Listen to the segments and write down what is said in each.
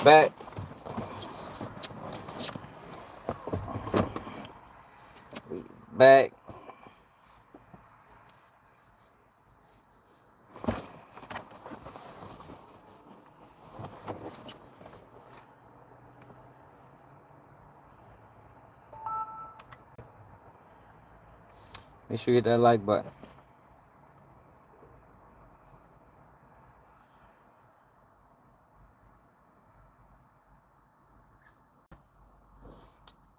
Back. Back. Make sure you hit that like button.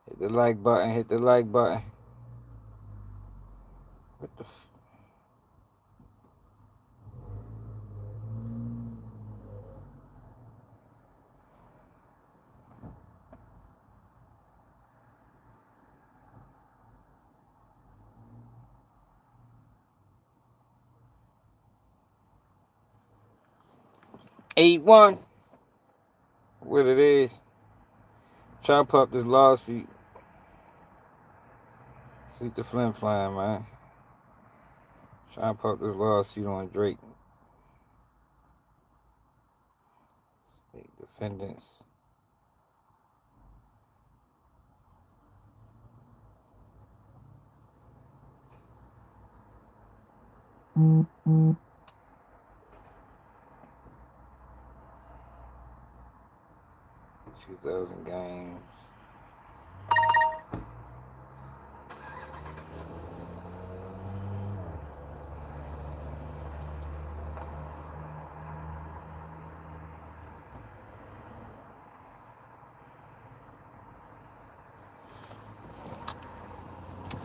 Hit the like button. Hit the like button. What the 8-1. What it is. Try to put up this lawsuit. Suit the flim flam, man. Try to put up this lawsuit on Drake. State defendants. Mm-hmm. 2,000 games.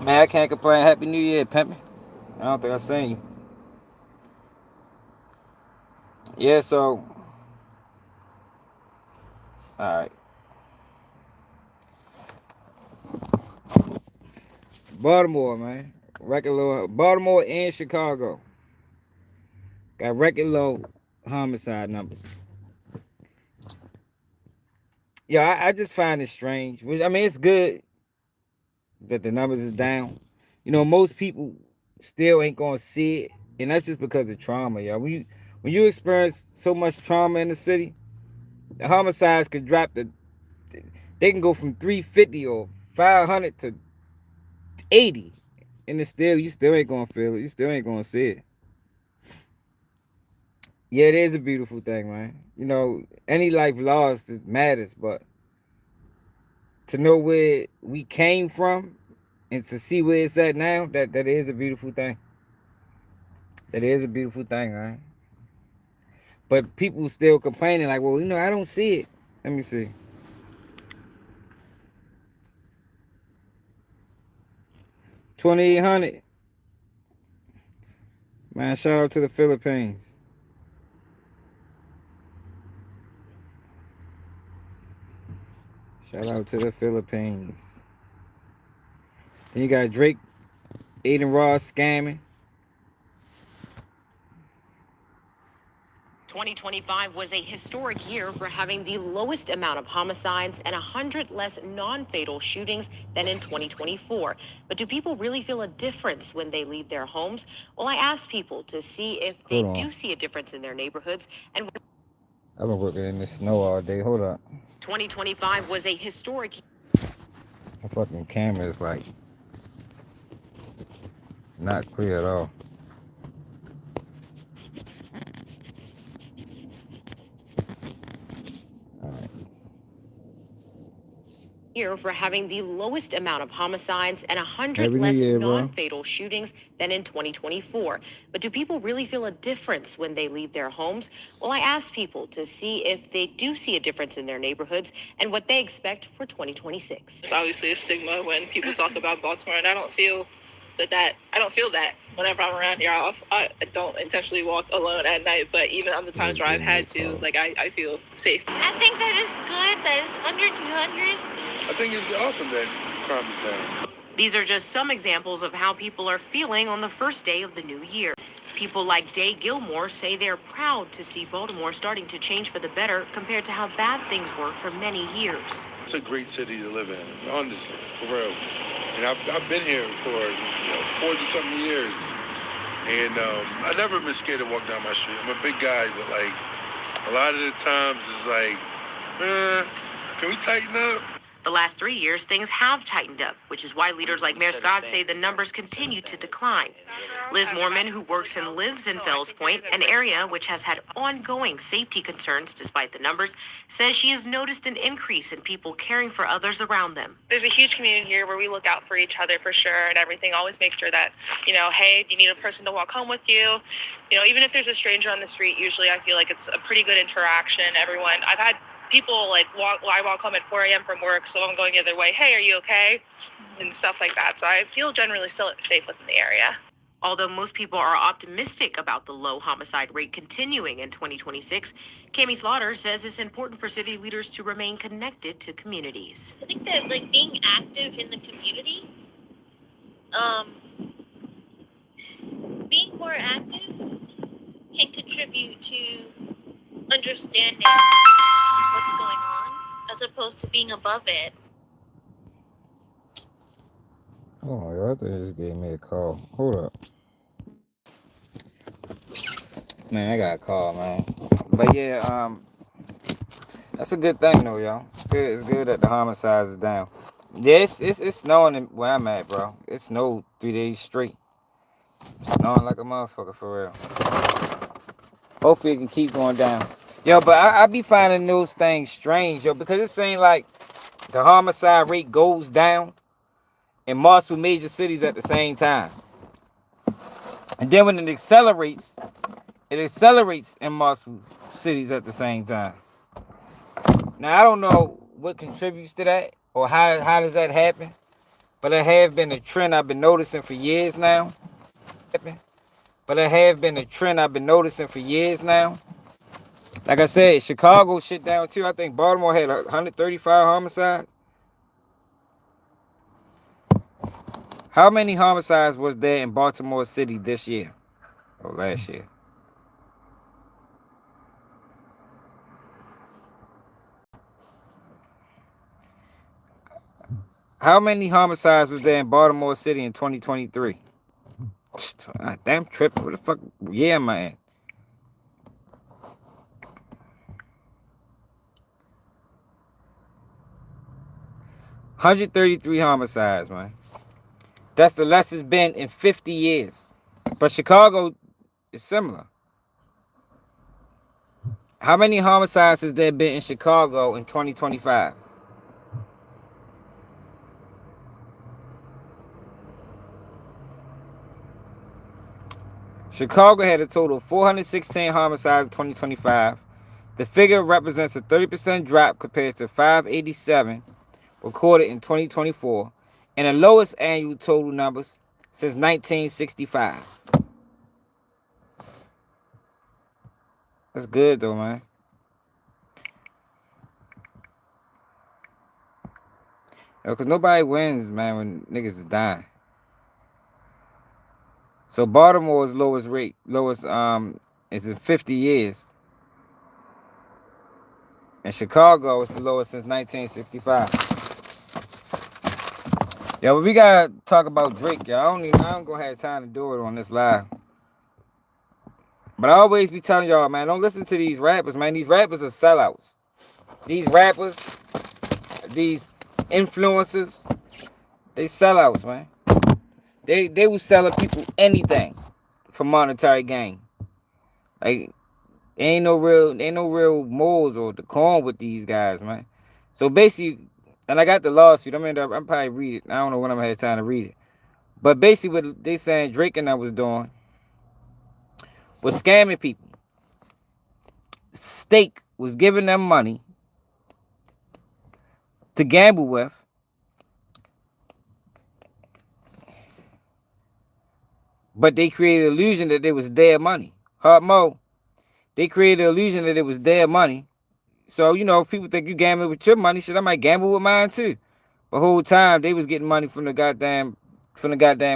Man, I can't complain. Happy New Year, pimpin'. I don't think I seen you. Yeah, so. Alright. Baltimore, man. Record low. Baltimore and Chicago. Got record low homicide numbers. Yeah, I just find it strange. I mean, it's good that the numbers is down. You know, most people still ain't gonna see it, and that's just because of trauma, y'all. When you experience so much trauma in the city, the homicides could drop they can go from 350 or 500 to 80, and you still ain't gonna feel it. You still ain't gonna see it. Yeah, it is a beautiful thing, man. You know, any life lost matters, but to know where we came from and to see where it's at now, that is a beautiful thing. That is a beautiful thing, right? But people still complaining like, well, I don't see it. Let me see. 2,800. Man, shout out to the Philippines. Shout out to the Philippines. Then you got Drake, Adin Ross scamming. 2025 was a historic year for having the lowest amount of homicides and 100 less non-fatal shootings than in 2024. But do people really feel a difference when they leave their homes? Well, I asked people to see if they do see a difference in their neighborhoods. And I've been working in the snow all day. Hold up. 2025 was a historic. My fucking camera is like not clear at all. Year for having the lowest amount of homicides and 100 less non-fatal shootings than in 2024. But do people really feel a difference when they leave their homes? Well, I asked people to see if they do see a difference in their neighborhoods and what they expect for 2026. It's obviously a stigma when people talk about Baltimore, and I don't feel that whenever I'm around here. I don't intentionally walk alone at night, but even on the times where I've had to, I feel safe. I think that is good that it's under 200. I think it's awesome that crime is down. These are just some examples of how people are feeling on the first day of the new year. People like Day Gilmore say they're proud to see Baltimore starting to change for the better compared to how bad things were for many years. It's a great city to live in, honestly, for real. And I've been here for 40-something years. And I never been scared to walk down my street. I'm a big guy, but a lot of the times it's Can we tighten up? The last 3 years, things have tightened up, which is why leaders like Mayor Scott say the numbers continue to decline. Liz Morman, who works and lives in Fells Point, an area which has had ongoing safety concerns despite the numbers, says she has noticed an increase in people caring for others around them. There's a huge community here where we look out for each other for sure and everything. Always make sure that, hey, do you need a person to walk home with you? Even if there's a stranger on the street, usually I feel like it's a pretty good interaction. Everyone, I've had people like I walk home at 4 a.m. from work, so I'm going the other way. Hey, are you okay? And stuff like that. So I feel generally still safe within the area. Although most people are optimistic about the low homicide rate continuing in 2026, Cami Slaughter says it's important for city leaders to remain connected to communities. I think that like being active in the community, being more active can contribute to understanding what's going on as opposed to being above it. Oh, y'all, I thought they just gave me a call. Hold up. Man, I got a call, man. But yeah, that's a good thing though, y'all. It's good that the homicides is down. Yeah, it's snowing where I'm at, bro. It snowed 3 days straight. It's snowing like a motherfucker for real. Hopefully it can keep going down. Yo, but I be finding those things strange, yo, because it seems like the homicide rate goes down in multiple major cities at the same time. And then when it accelerates in multiple cities at the same time. Now, I don't know what contributes to that or how does that happen, but it have been a trend I've been noticing for years now. Like I said, Chicago shit down too. I think Baltimore had 135 homicides. How many homicides was there in Baltimore City this year or last year? How many homicides was there in Baltimore City in 2023? Damn tripping. What the fuck? Yeah, man. 133 homicides, man. That's the less it's been in 50 years. But Chicago is similar. How many homicides has there been in Chicago in 2025? Chicago had a total of 416 homicides in 2025. The figure represents a 30% drop compared to 587 recorded in 2024 and the lowest annual total numbers since 1965. That's good though, man. Because nobody wins, man, when niggas is dying. So Baltimore's lowest is in 50 years. And Chicago is the lowest since 1965. Yo, but we gotta talk about Drake, y'all. I don't gonna have time to do it on this live. But I always be telling y'all, man, don't listen to these rappers, man. These rappers are sellouts. These rappers, these influencers, they sellouts, man. They will sell people anything for monetary gain. Like ain't no real morals or decorum with these guys, man. So basically, and I got the lawsuit. I'm probably read it. I don't know when I'm gonna have time to read it. But basically, what they saying Drake and I was doing was scamming people. Stake was giving them money to gamble with. But they created an illusion that it was their money. Hard Mo. They created an illusion that it was their money. So, if people think you gambling with your money, shit, I might gamble with mine too. The whole time they was getting money from the goddamn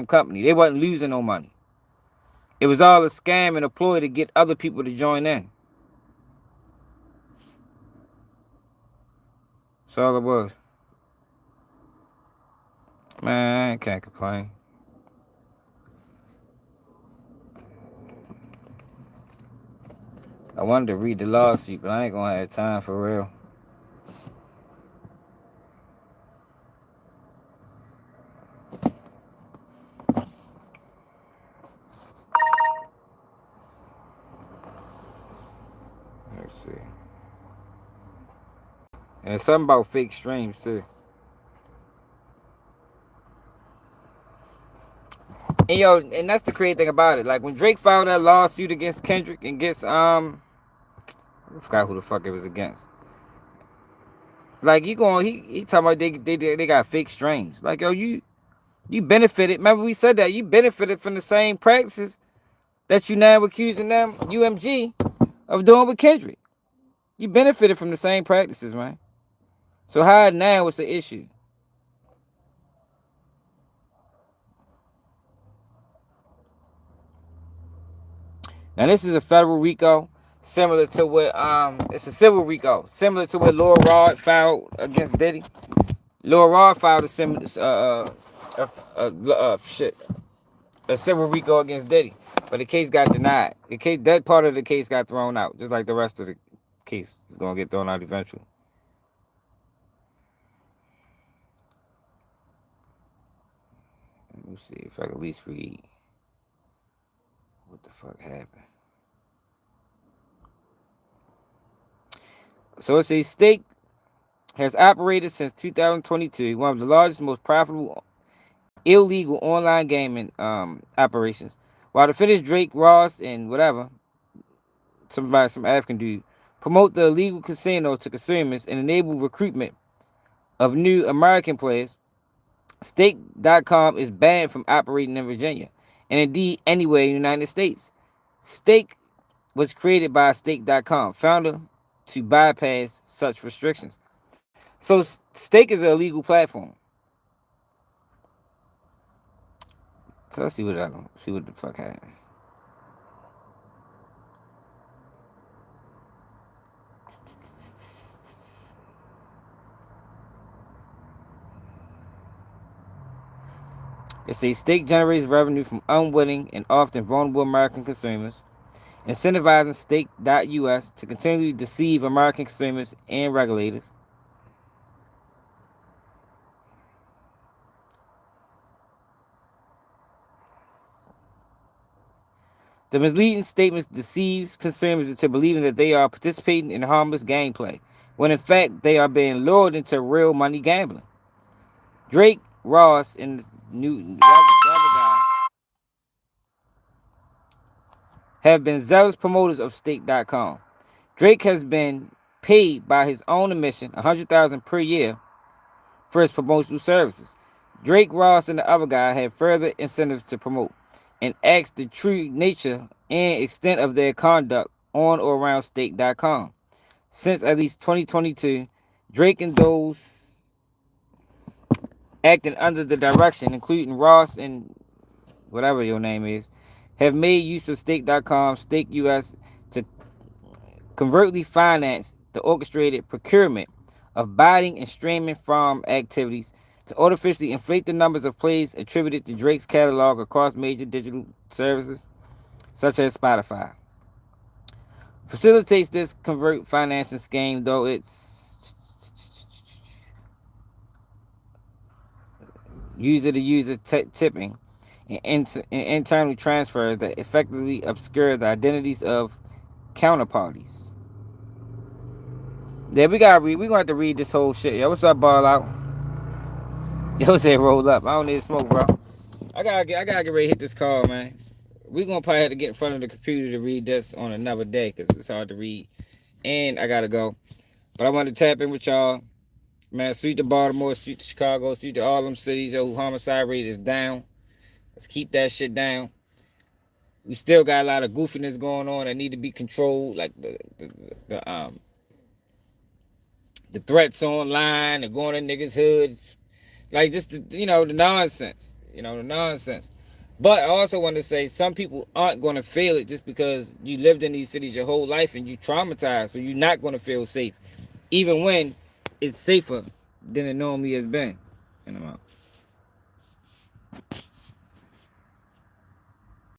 company. They wasn't losing no money. It was all a scam and a ploy to get other people to join in. That's all it was. Man, I can't complain. I wanted to read the lawsuit, but I ain't gonna have time for real. see. And something about fake streams too. And and that's the crazy thing about it. Like when Drake filed that lawsuit against Kendrick and against I forgot who the fuck it was against. Like you going, he talking about they got fake strains. Like you benefited. Remember we said that you benefited from the same practices that you now accusing them UMG of doing with Kendrick. You benefited from the same practices, man. So how now it's an issue. Now this is a federal RICO, similar to what it's a civil RICO, similar to what Lil Rod filed against Diddy. Lil Rod filed a similar shit, a civil RICO against Diddy, but the case got denied. The case, that part of the case got thrown out, just like the rest of the case is gonna get thrown out eventually. Let me see if I can at least read what the fuck happened. So it says Stake has operated since 2022, one of the largest, most profitable illegal online gaming operations. While the Finnish Drake, Ross, and whatever, some African dude, promote the illegal casino to consumers and enable recruitment of new American players, Stake.com is banned from operating in Virginia, and indeed anywhere in the United States. Stake was created by Stake.com, founder to bypass such restrictions. So Stake is an illegal platform. So let's see what the fuck happened. It says Stake generates revenue from unwitting and often vulnerable American consumers, incentivizing Stake.us to continually deceive American consumers and regulators. The misleading statements deceives consumers into believing that they are participating in harmless gameplay, when in fact they are being lured into real money gambling. Drake, Ross, and the other guy have been zealous promoters of Stake.com. Drake has been paid by his own admission $100,000 per year for his promotional services. Drake, Ross, and the other guy have further incentives to promote and ask the true nature and extent of their conduct on or around Stake.com. Since at least 2022, Drake and those acting under the direction, including Ross and whatever your name is, have made use of Stake.com, Stake US, to covertly finance the orchestrated procurement of buying and streaming farm activities to artificially inflate the numbers of plays attributed to Drake's catalog across major digital services such as Spotify. Facilitates this convert financing scheme, though it's user-to-user tipping and internal transfers that effectively obscure the identities of counterparties. Yeah, we gonna have to read this whole shit. Yo, what's up, ball out? Yo, say roll up. I don't need to smoke, bro. I gotta get ready to hit this call, man. We gonna probably have to get in front of the computer to read this on another day because it's hard to read, and I gotta go. But I want to tap in with y'all, man. Suit to Baltimore, suit to Chicago, suit to all them cities. Yo, homicide rate is down. Let's keep that shit down. We still got a lot of goofiness going on that need to be controlled, like the threats online, the going to niggas' hoods, like just the nonsense, the nonsense. But I also want to say some people aren't going to feel it just because you lived in these cities your whole life and you traumatized, so you're not going to feel safe, even when it's safer than it normally has been. And I'm out.